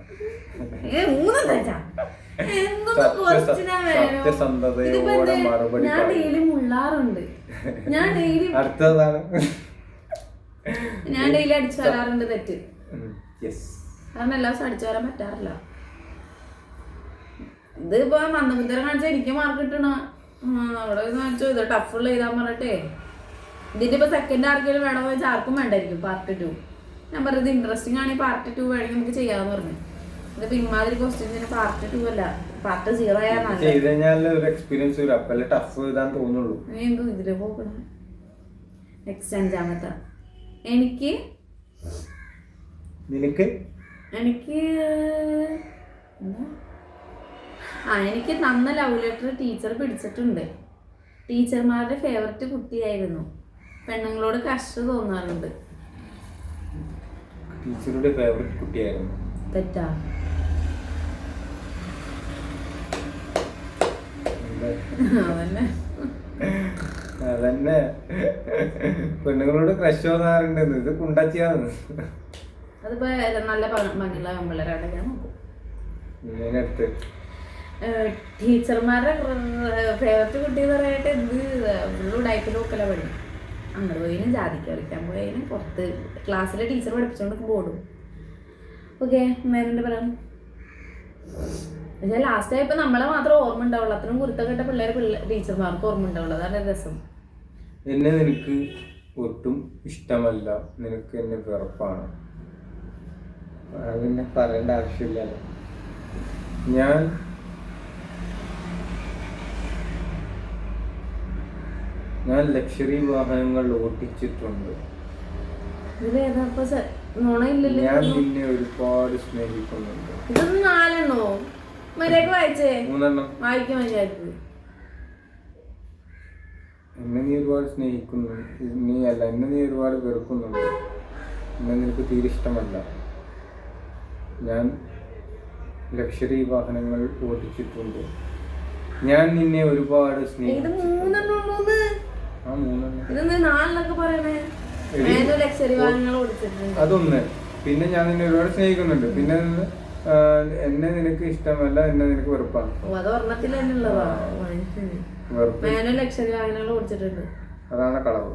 സത്യസന്ധതയോടെ മറുപടി. ഞാൻ ഡെയിലി മുള്ളാറുണ്ട്. ഞാൻ ഡെയിലി അടിച്ചു വരാറുണ്ട്. തെറ്റ്. കാരണം എല്ലാ ദിവസം അടിച്ചു വരാൻ പറ്റാറില്ല. ഇതിപ്പോ മന്ദബുദ്ധരെ കാണിച്ചാൽ എനിക്ക് മാർക്ക് കിട്ടണ അവിടെ കാണിച്ചോ. ഇത് ടഫുള്ള എഴുതാൻ പറഞ്ഞിട്ടേ ഇതിന്റെ ഇപ്പൊ സെക്കൻഡ് ആർക്കെങ്കിലും വേണമെന്ന് വെച്ചാൽ ആർക്കും വേണ്ടായിരിക്കും പാർട്ട് 2. ഞാൻ പറഞ്ഞത് ഇൻട്രസ്റ്റിംഗ് ആണെങ്കിൽ പാർട്ട് 2 വേണമെങ്കിൽ നമുക്ക് ചെയ്യാമെന്ന് പറഞ്ഞു. ഇതിപ്പോ ഇമാതിരി ക്വസ്റ്റ്യൻസിന് പാർട്ട് 2 അല്ല പാർട്ട് 0 ഇതില് പോകണം. നെക്സ്റ്റ് 5ാമത്തെ. എനിക്ക് എനിക്ക് തന്ന ലവ് ലെറ്റർ ടീച്ചർ പിടിച്ചിട്ടുണ്ട്. ടീച്ചർമാരുടെ ഫേവററ്റ് കുട്ടിയായിരുന്നു. പെണ്ണുങ്ങളോട് കഷ്ട തോന്നാറുണ്ട്. ടീച്ചറുടെ ഫേവററ്റ് കുട്ടിയായിരുന്നു. തെറ്റാ. അതന്നെ പെണ്ണുങ്ങളോട് ക്രഷ് തോന്നാറുണ്ട്. ഇത് കുണ്ടാച്ചിയാണ്. അതിപ്പോ നല്ല ഭംഗിയുള്ള പെൺപിള്ളേരാണ് ഞാൻ നോക്കും. ടീച്ചർമാരുടെ ഫേവററ്റ് കുട്ടി എന്ന് പറയട്ടെ എന്ത് ഫുള്ള് ഉടായ്പ നോക്കല പണി. അങ്ങോട്ട് പോയിനും ജാതിക്ക് കളിക്കാൻ പോയതിനും പുറത്ത് ക്ലാസ്സിലെ ടീച്ചർ പഠിപ്പിച്ചോണ്ട് പോടും. ഓക്കെ മേനുണ്ട് പറയാം. പക്ഷേ ലാസ്റ്റ് ആയപ്പോ നമ്മളെ മാത്രം ഓർമ്മ ഉണ്ടാവുള്ളൂ. അത്രയും കുരുത്തക്കെട്ട ടീച്ചർമാർക്ക് ഓർമ്മ ഉണ്ടാവുള്ളൂ. അതാണ് രസം. എന്നെ നിനക്ക് ഒട്ടും ഇഷ്ടമല്ല. നിനക്ക് എന്നെ വെറുപ്പാണ്. അതിനെ പറയേണ്ട ആവശ്യമില്ലല്ലോ. ഞാൻ ലക്ഷറി വാഹനങ്ങൾ ഓടിച്ചിട്ടുണ്ട്. ഞാൻ നിന്നെ ഒരുപാട് സ്നേഹിക്കുന്നുണ്ട്. ഇതൊന്നും 4 മര്യാദക്ക് വായിച്ചേ. 3 വായിക്കാൻ മര്യാദക്ക്. എന്നെ നീ ഒരുപാട് സ്നേഹിക്കുന്നു. എന്നെ നീ ഒരുപാട് വെറുക്കുന്നുണ്ട്. എന്നെ നിനക്ക് തീരെ ഇഷ്ടമല്ല. ഞാൻ ലക്ഷറി വാഹനങ്ങൾ ഓടിച്ചിട്ടുണ്ട്. ഞാൻ നിന്നെ ഒരുപാട് സ്നേഹിക്കുന്നു. അതൊന്ന്. പിന്നെ ഞാൻ നിന്നെ ഒരുപാട് സ്നേഹിക്കുന്നുണ്ട്. പിന്നെ എന്നെ നിനക്ക് ഇഷ്ടമല്ല. എന്നെ നിനക്ക് വെറുപ്പാണ്. അതാണ് കളവ്.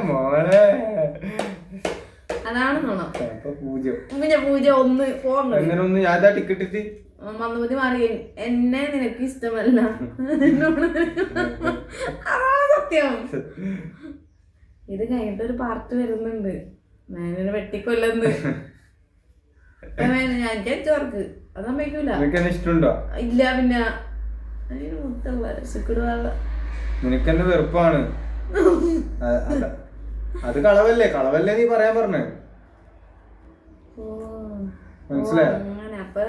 മോളെ അതാണ് 1 യാതാ ടിക്കറ്റ് മന്ദബുദ്ധി മാറി. എന്നെ നിനക്ക് ഇഷ്ടമല്ല. സത്യം. ഇത് കഴിഞ്ഞിട്ട് ഒരു പാർട്ട് വരുന്നുണ്ട്. ഞാനൊരു വെട്ടിക്കൊല്ലെന്ന്. ഞാൻ ചോർക്ക് അത് സമ്മതിക്കൂല. നിനക്ക് ഇഷ്ടമുണ്ടോ? ഇല്ല പിന്നെ നിനക്ക് എന്നെ വെറുപ്പാണ്. അത് കളവല്ലേ, കളവല്ലേ നീ പറയാൻ പറഞ്ഞേ, മനസ്സിലായോ? അപ്പൊ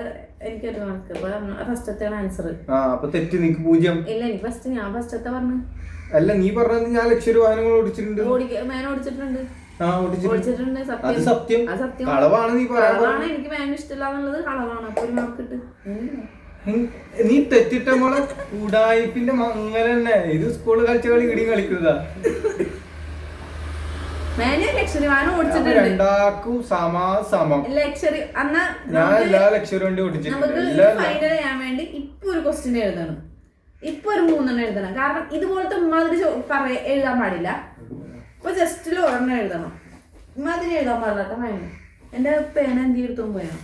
എനിക്കൊരു കണക്ക് ഫസ്റ്റത്തെ ആൻസർ. അപ്പൊ തെറ്റ് നിനക്ക് 0. ഇല്ല എനിക്ക് ഫസ്റ്റ് ഞാൻ ഫസ്റ്റത്തെ പറഞ്ഞു. അല്ല നീ പറഞ്ഞത് ഞാൻ ലക്ഷറി വാഹനങ്ങൾ ഓടിച്ചിട്ടുണ്ട്. മേന ഓടിച്ചിട്ടുണ്ട്. അത് സത്യം. കളവാണ് നീ പറയാൻ. എനിക്ക് മേന ഇഷ്ടമില്ല എന്നുള്ളത് കളവാണ്. അപ്പൊ ഒരു മാർക്ക് കിട്ടും. നീ തെറ്റിട്ട മോളെ ഉടായിപ്പിന്റെ അങ്ങനെ തന്നെ. ഇത് സ്കൂള് കളിച്ച കളി ഇടി കളിക്കുന്നതാ. രണ്ടാക്കും സമം. ഞാൻ എല്ലാ ലക്ഷറി വണ്ടി ഓടിച്ചിട്ടുണ്ട്. ഇപ്പൊ ഒരു ക്വസ്റ്റ്യൻ എഴുതണം, ഇപ്പൊ ഒരു 3 എഴുതണം. കാരണം ഇതുപോലത്തെ മാതിരി എഴുതാൻ പാടില്ല. ഇപ്പൊ ജസ്റ്റിൽ ഒരെണ്ണം എഴുതണം, മാതിരി എഴുതാൻ പാടില്ല കേട്ടോ. മേന എന്റെ പേന എന്തി എടുത്തു പോയാ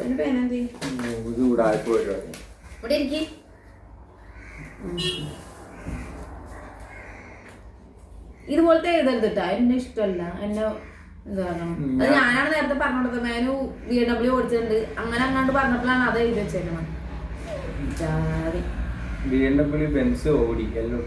എന്റെ പേന എന്തി ഇവിടെ എനിക്ക് ഇതുപോലത്തെ എഴുതരുതിട്ടാ. എന്നെ ഇഷ്ടമല്ല, എന്നെ ഇതാകണം. അത് ഞാനാണ് നേരത്തെ പറഞ്ഞത്. മേനു BMW ഓടിച്ചിട്ടുണ്ട് അങ്ങനെ അങ്ങാണ്ട് പറഞ്ഞപ്പോഴാണ് അത് എഴുതി വെച്ചേക്കണം. BMW ബെൻസ് ഓടി എല്ലാം.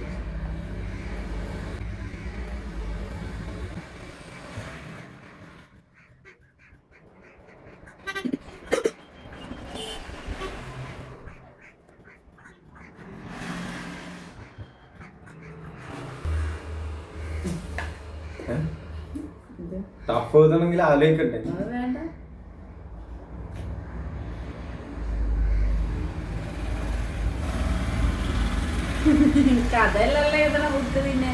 ടഫ് എഴുതണമെങ്കിൽ ആലോചിക്കട്ടെ. കഥയിലല്ലേ എഴുതണ ബുക്ക്. പിന്നെ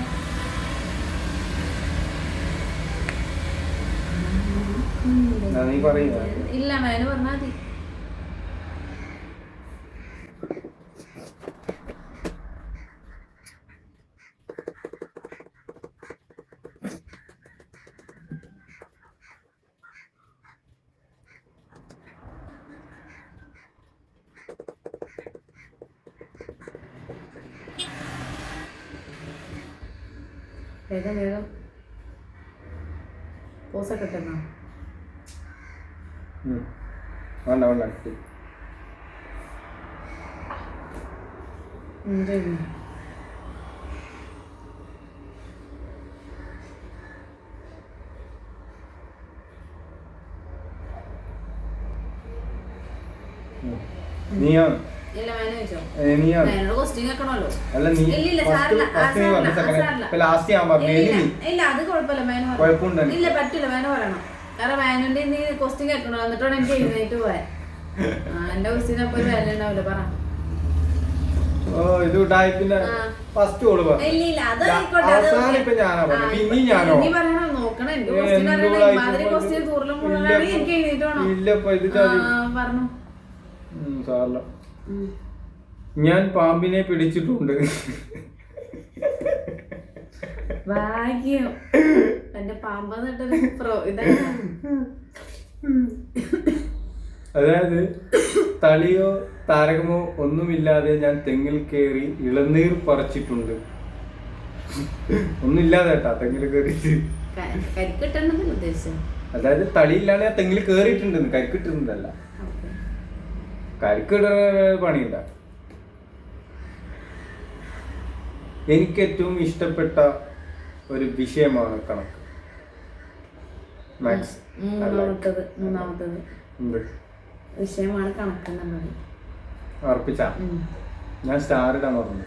ഇല്ല മേനു പറഞ്ഞാ മതി. വേഗം വേഗം പോസൊക്കെ ഇട്ടെന്നാ. നീയാണ് ഇല്ല മേന ചോദിച്ചോ. നീയാണ് മേനോട് ക്വസ്റ്റ്യൻ കേൾക്കണല്ലോ. അല്ല നീ ഇല്ല ലാസ്റ്റ് ഞാൻ പറഞ്ഞു. ഇല്ല അത് കുഴപ്പമില്ല. മേന കുഴപ്പമുണ്ട്. ഇല്ല പറ്റില്ല, മേന പറയണം. കാരണം മേനോന്റെ നീ ക്വസ്റ്റ്യൻ കേൾക്കണോ, എന്നിട്ടാണ് എനിക്ക് എഴുന്നേറ്റ് പോയാ. എന്റെ ക്വസ്റ്റ്യൻ അപ്പൊ ഒരു വില ഉണ്ടാവില്ല. പറ. ഇത് ടൈപ്പിന്റെ ഫസ്റ്റ് ഓള് പറഞ്ഞു. ഇല്ല അത് അവസാനം ഇപ്പൊ ഞാനാ പറഞ്ഞു. പിന്നെ ഞാനോ നീ പറയണോ നോക്കണം. എനിക്ക് ക്വസ്റ്റ്യൻ അറിയണം. മാതിരി ക്വസ്റ്റ്യൻ തൂറിലും മുകളിലാണ് എനിക്ക് എഴുന്നേറ്റ് വേണം. ഇല്ലപ്പോ ഇത് പറഞ്ഞു സാറില്ല. ഞാൻ പാമ്പിനെ പിടിച്ചിട്ടുണ്ട്. ഭാഗ്യം എന്റെ പാമ്പെന്നിട്ടൊരു ഇതാണ്. അതായത് തളിയോ താരകമോ ഒന്നുമില്ലാതെ ഞാൻ തെങ്ങിൽ കയറി ഇളനീർ പറിച്ചിട്ടുണ്ട്. ഒന്നുമില്ലാതെ കേട്ടാ തെങ്ങിൽ കയറിയിട്ട്. കരിക്കിട്ടുണ്ടെന്നല്ല ഉദ്ദേശം. അതായത് തളിയില്ലാതെ ഞാൻ തെങ്ങിൽ കയറിയിട്ടുണ്ടെന്ന്, കരിക്കിട്ടുന്നതല്ല. കരിക്കിട പണിയില്ല. എനിക്ക് ഏറ്റവും ഇഷ്ടപ്പെട്ട ഒരു വിഷയമാണ് കണക്ക്. മാത്സ്. മൂന്നാമത്തത് വിഷയമാണ് കണക്ക് എന്നുള്ളത്. ഉറപ്പിച്ചാ? ഞാൻ സ്റ്റാർ ഇടാൻ പറഞ്ഞു.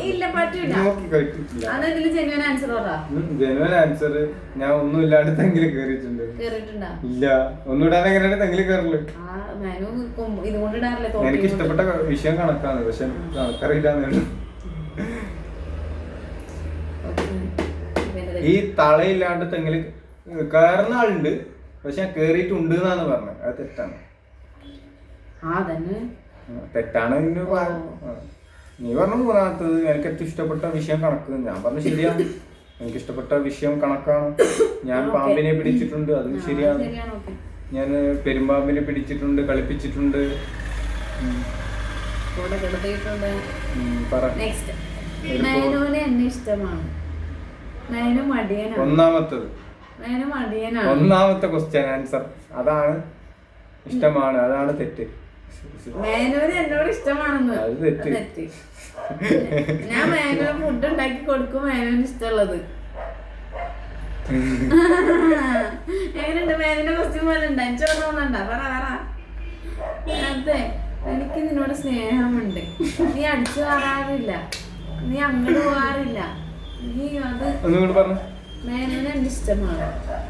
ഇല്ല പറ്റൂല. ജനുവൻ ആൻസർ ഞാൻ ഒന്നും ഇല്ലാണ്ട് തെങ്ങില് കേറിയിട്ടുണ്ട്. ഇല്ല, ഒന്നും ഇടാതെ എങ്ങനെയാണ് തെങ്ങില് കയറല്? എനിക്ക് ഇഷ്ടപ്പെട്ട വിഷയം കണക്കാണ്, പക്ഷെ കണക്കറിയില്ലാന്ന്. ഈ തളയില്ലാണ്ട് തെങ്ങില് കയറുന്ന ആളുണ്ട്, പക്ഷെ ഞാൻ കേറിയിട്ടുണ്ട് എന്നാണ് പറഞ്ഞത്. അത് തെറ്റാണ്. തെറ്റാണ്. നീ പറഞ്ഞു മൂന്നാമത്തത് എനിക്ക് ഏറ്റവും ഇഷ്ടപ്പെട്ട വിഷയം കണക്ക്. ഞാൻ പറഞ്ഞു ശരിയാണ്, എനിക്ക് ഇഷ്ടപ്പെട്ട വിഷയം കണക്കാണ്. ഞാൻ പാമ്പിനെ പിടിച്ചിട്ടുണ്ട്, അത് ശരിയാണ്. ഞാൻ പെരുമ്പാമ്പിനെ പിടിച്ചിട്ടുണ്ട്, കളിപ്പിച്ചിട്ടുണ്ട്. ഒന്നാമത്തത് മേനു മടിയനാണ്. ഒന്നാമത്തെ ക്വസ്റ്റ്യൻ ആൻസർ അതാണ്. ഇഷ്ടമാണ്, അതാണ് തെറ്റ്. മേനുവിന് എന്നോട് ഇഷ്ടമാണെന്ന്. അത് തെറ്റ്. തെറ്റ്. ഞാൻ മേനുവിന് ഫുഡ് ഉണ്ടാക്കി കൊടുക്കും മേനുവിന് ഇഷ്ടമുള്ളത്. എങ്ങനെയുണ്ട് മേനുവിന്റെ ക്വസ്റ്റ്യൻ പോലെ ഉണ്ട്? എനിക്ക് തോന്നണ്ട. പറ പറ. അതെ, എനിക്ക് നിന്നോട് സ്നേഹമുണ്ട്. നീ അടിച്ചു മാറാറില്ല, നീ അങ്ങോട്ട് പോകാറില്ല, നീ അത്. മേനുവിന് എന്റെ ഇഷ്ടമാണ്.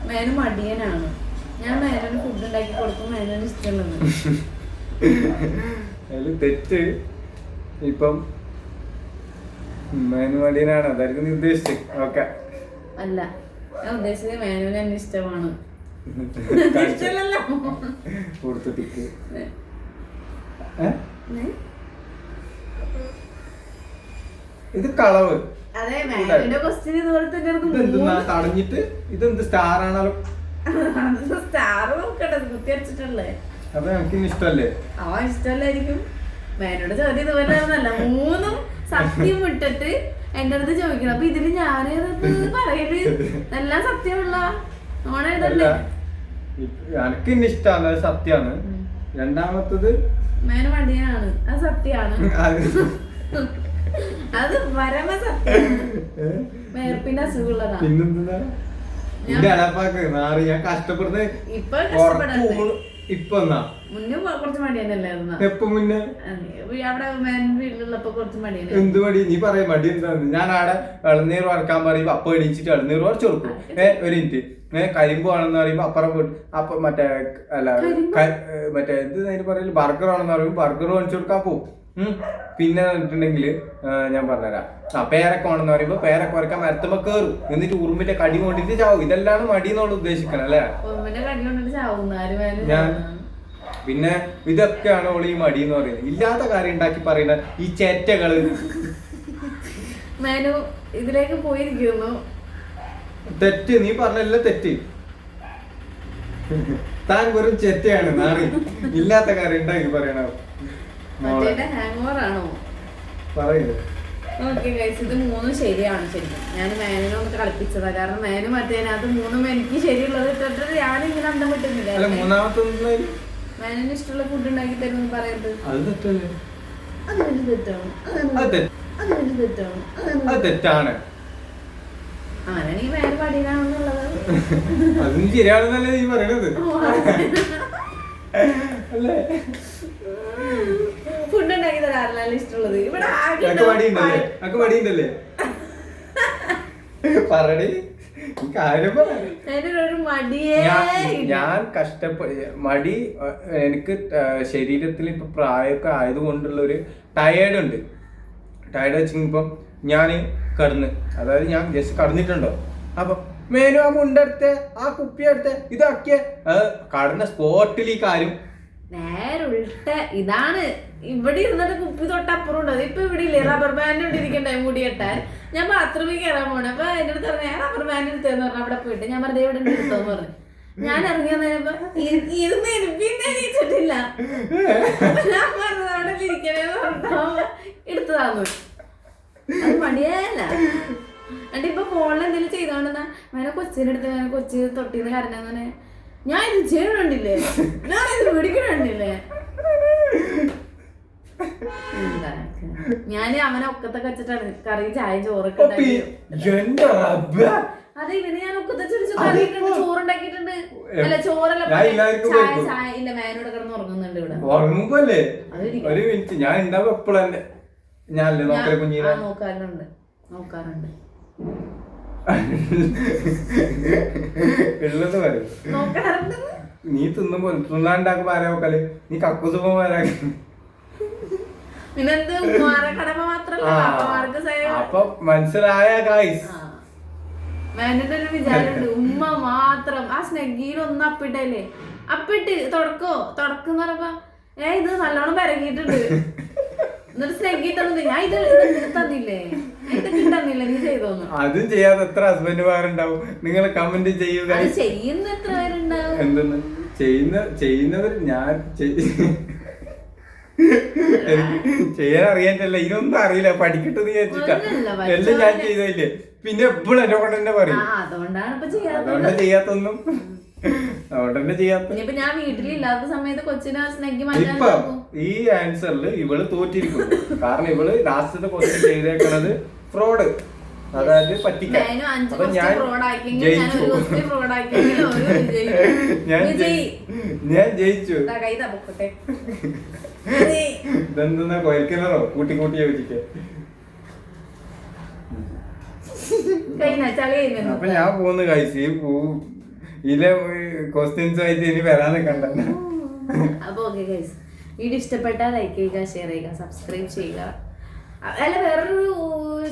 മേനു മടിയനാണ്. ഞാൻ മേനുവിന് ഫുഡ് ഉണ്ടാക്കി കൊടുക്കും മേനുവിന് ഇഷ്ടമുള്ളത്. തെറ്റ്. ഇപ്പം മേനു മടിയനാണ്, അതായിരിക്കും നീ ഉദ്ദേശിച്ചത്. ഓക്കെ, അല്ല, ഞാൻ ഉദ്ദേശിച്ചത് മേനുവിന് എന്നെ ഇഷ്ടമാണ്. ഇഷ്ടമല്ലല്ലോ. ഇത് കളവ്. അതെ, മേനുവിന്റെ ക്വസ്റ്റ്യൻ ഇതുപോലെ തടഞ്ഞിട്ട് ഇതെന്ത് സ്റ്റാർ ആണല്ലോ. സ്റ്റാർ നോക്കട്ടെ, കുത്തിയടിച്ചിട്ടല്ലേ. അപ്പൊ നമുക്ക് ഇഷ്ടല്ലേ? ഇഷ്ടമല്ലായിരിക്കും. മേനോട് ചോദ്യം ഇതുപോലെ ഒന്നല്ല, മൂന്നും സത്യം വിട്ടിട്ട് എന്റെ അടുത്ത് ചോദിക്കണം. അപ്പൊ ഇതില് ഞാനേത് പറയല് എല്ലാം സത്യമുള്ള ഓണേതല്ലേ? എനിക്ക് ഇന്ന ഇഷ്ടമാണ്, അത് സത്യാണ്. രണ്ടാമത്തത് മേനു മടിയനാണ്, അത് സത്യാണ്. അത് പരമ സത്യമാണ്. വേർപ്പിന്റെ അസുഖമുള്ളതാണ്. പിന്നെന്താ എന്റെ അടപ്പാക്ക് നാറി ഞാൻ കഷ്ടപ്പെടുന്നത് ഇപ്പൊ കഷ്ടപ്പെടണ്ടേ? ഇപ്പൊ മുന്നേ കുറച്ച് മടിയനല്ലേ? എപ്പൊ മുന്നേ? അവിടെ വീട്ടിലുള്ളപ്പോ കുറച്ച് മടിയനെ. എന്ത് മടി? നീ പറയും മടി എന്താന്ന്. ഞാൻ അവിടെ ഇളനീർ വറക്കാൻ പറയുമ്പോ അപ്പൊ എണീച്ചിട്ട് ഇളനീർ വറച്ചു കൊടുക്കും. ഒരു മിനിറ്റ്. കരിമ്പ് ആണെന്ന് പറയുമ്പോ അപ്പുറം അപ്പൊ മറ്റേ അല്ല മറ്റേ എന്ത് അതിന് പറയല് ബർഗർ ആണെന്ന് പറയുമ്പോ ബർഗർ വാങ്ങിച്ചു കൊടുക്കാൻ പോവും. പിന്നെ പറഞ്ഞിട്ടുണ്ടെങ്കിൽ ഞാൻ പറഞ്ഞുതരാം. പേരക്ക ആണെന്ന് പറയുമ്പോ പേരക്ക വരക്കാൻ മരത്തുമ്പോ കേറും, എന്നിട്ട് ഉറുമ്പിന്റെ കടി കൊണ്ടിട്ട് ചാവും. ഇതെല്ലാം മടി എന്നുള്ള ഉദ്ദേശിക്കണം അല്ലേ? ഞാൻ പിന്നെ ഇതൊക്കെയാണ് ഓള് ഈ മടി എന്ന് പറയുന്നത്. ഇല്ലാത്ത കാര്യം ഉണ്ടാക്കി പറയുന്ന ഈ ചേറ്റകള്. മേനു ഇതിലേക്ക് പോയിരിക്കുന്നു. തെറ്റ്. നീ പറഞ്ഞല്ല തെറ്റ്. താൻ വെറും ചെറ്റയാണ് നാറി. ഇല്ലാത്ത കാര്യം ഉണ്ടാക്കി പറയണ പറയുന്നത്. ഓക്കെ ഗൈസ്, ഇത് മൂന്നും ശരിയാണ്. ശരിക്കും ഞാൻ മേനു ഒന്ന് കളിപ്പിച്ചതാ. കാരണം മേനു മറ്റേനകത്ത് മൂന്നും എനിക്ക് ശരിയുള്ളത് ഇട്ടിട്ട് ഞാനിങ്ങനെ അന്തം വിട്ടുന്നില്ല. മേനു ഇഷ്ടമുള്ള ഫുഡ് ഉണ്ടാക്കി തരുമെന്ന് പറയുന്നത് തെറ്റാണ്. അങ്ങനെയാണെങ്കിൽ മേനു പടിയിലാണെന്നുള്ളത് അതും ശരിയാണെന്നല്ലേ നീ പറയണത് അല്ലേ? ഫുഡ് ഉണ്ടാക്കി തരാറില്ല ഇഷ്ടമുള്ളത്. ഇവിടെ മടിയുണ്ടല്ലേ? പറയണേ കാര്യം. ഞാൻ മടി എനിക്ക് ശരീരത്തിൽ ഇപ്പൊ പ്രായമൊക്കെ ആയതുകൊണ്ടുള്ള ഒരു ടയേർഡ് ഉണ്ട്. ടയേർഡ് വെച്ചിപ്പം ഞാൻ കടന്ന്, അതായത് ഞാൻ ജസ്റ്റ് കടന്നിട്ടുണ്ടോ അപ്പൊ മേനു ആ മുണ്ടെടുത്ത് ആ കുപ്പി എടുത്ത് ഇതാക്കിയ കടന്ന സ്പോട്ടിൽ ഈ കാര്യം നേരെ ഉൾട്ട. ഇതാണ് ഇവിടെ ഇരുന്നിട്ട് കുപ്പി തൊട്ടപ്പുറം ഉണ്ട്. ഇപ്പൊ ഇവിടെ ഇല്ലേ റബ്ബർ ബാൻഡ് ഇവിടെ ഇരിക്കണ്ടേ മുടി കെട്ടാൻ. ഞാൻ ബാത്റൂമിൽ കയറാൻ പോണേ. അപ്പൊ എന്റെ അടുത്ത് പറഞ്ഞു ഞാൻ റബ്ബർ ബാൻഡ് എടുത്തേന്ന് പറഞ്ഞു. അവിടെ പോയിട്ട് ഞാൻ പറഞ്ഞു ഇവിടെ എടുത്തോന്ന് പറഞ്ഞു. ഞാൻ ഇറങ്ങി വന്നപ്പോ ഇരുന്ന് പിന്നെ എണീച്ചിട്ടില്ല. ഞാൻ പറഞ്ഞത് അവിടെ ഇരിക്കണേന്ന് പറഞ്ഞോ എടുത്തതാന്ന്. അത് മടിയല്ല. എന്നിട്ട് ഇപ്പൊ ഫോണിൽ എന്തെങ്കിലും ചെയ്തോണ്ടെന്നാ വേറെ കൊച്ചിനെടുത്ത് കൊച്ചി തൊട്ടിന്ന് കരഞ്ഞെ. ഞാൻ ഇത് ചെയ്യണുണ്ടില്ലേ, ഞാൻ ഇത് പിടിക്കണുണ്ടില്ലേ. ഞാന് അവനെ ഒക്കത്തൊക്കെ വെച്ചിട്ടാണ് കറി ചായ ചോറൊക്കെ അതെ. ഇവന് ഞാൻ ഒക്കത്തെ കറിയിട്ടുണ്ട്, ചോറുണ്ടാക്കിയിട്ടുണ്ട്. അല്ല ചോറല്ല ചായ ചായ ഇല്ല. മേനോട് കിടന്ന് ഉറങ്ങുന്നുണ്ട് ഇവിടെ. ഉറങ്ങുമ്പോല്ലേ ഒരു മിനിറ്റ് ഞാൻ ഉണ്ടാവും എപ്പോഴല്ലേ? ഞാനല്ലേ നോക്കല കുഞ്ഞിനെ നോക്കാറുണ്ട് നോക്കാറുണ്ട് ഉള്ളത് വരും. നീ തിന്നുമ്പോ തിന്നാണ്ടാക്കുമ്പോ ആരാ നോക്കല്? നീ കക്കൂസുമ്പോ ആരാക്കി? അപ്പൊ മനസ്സിലായ ഗായ്സ്. മേനന്റെ ഒരു വിചാരമുണ്ട് ഉമ്മ മാത്രം. ആ സ്നെഗ്ഗിയിൽ ഒന്ന് അപ്പിട്ടല്ലേ, അപ്പിട്ട് തുടക്കെന്ന് പറഞ്ഞപ്പോ ഇത് നല്ലോണം പരകിയിട്ടുണ്ട്. എന്നിട്ട് സ്നെഗ്ഗി തന്നില്ല. ഞാൻ ഇത് തന്നില്ലേ, ഇതൊക്കെ തന്നില്ല, നീ ചെയ്തോന്നു. അതും ചെയ്യാതെ എത്ര ഹസ്ബൻഡുമാരുണ്ടാവും? നിങ്ങൾ കമന്റ് ചെയ്യുക. ചെയ്യുന്ന എത്ര പേരുണ്ടാവും? എന്തെന്ന് ചെയ്യുന്നവർ ഞാൻ എനിക്ക് ചെയ്യാൻ അറിയാനില്ല, ഇതൊന്നും അറിയില്ല, പഠിക്കട്ടെന്ന് വിചാരിച്ചിട്ടാ എല്ലാം ഞാൻ ചെയ്തില്ലേ. പിന്നെ എപ്പോഴും എന്നെ കൊണ്ട് തന്നെ പറയും, അതുകൊണ്ട് ചെയ്യാത്തൊന്നും, അതുകൊണ്ട് തന്നെ ചെയ്യാത്ത. ഞാൻ വീട്ടിലില്ലാത്ത സമയത്ത് കൊച്ചിനെ സ്നഗ്ഗി ഇപ്പൊ ഈ ആൻസറിൽ ഇവള് തോറ്റിരിക്കുന്നു. കാരണം ഇവള് ലാസ്റ്റത്തെ ക്വസ്റ്റ്യൻ ചെയ്തേക്കണത് ഫ്രോഡ്, അതായത് പറ്റിക്കാൻ. അപ്പൊ ഞാൻ ജയിച്ചു, ഞാൻ ജയിച്ചു. ഇതെന്താ കൊയൽക്കിണറോ കൂട്ടി കൂട്ടി ചോദിച്ചേ. അപ്പൊ ഞാൻ പോകുന്നു കഴിച്ച് ഇതിലെ ക്വസ്റ്റ്യൻസ് ആയിട്ട് ഇനി വരാൻ കണ്ട. അപ്പൊ ഓക്കെ ഗൈസ്, വീഡിയോ ഇഷ്ടപ്പെട്ടാൽ ലൈക്ക് ചെയ്യുക, ഷെയർ ചെയ്യുക, സബ്സ്ക്രൈബ് ചെയ്യുക. അല്ല വേറൊരു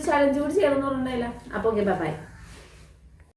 ചലഞ്ച് കൂടി ചെയ്യണമെന്ന് പറഞ്ഞില്ല. അപ്പൊ ഓക്കെ, ബൈ.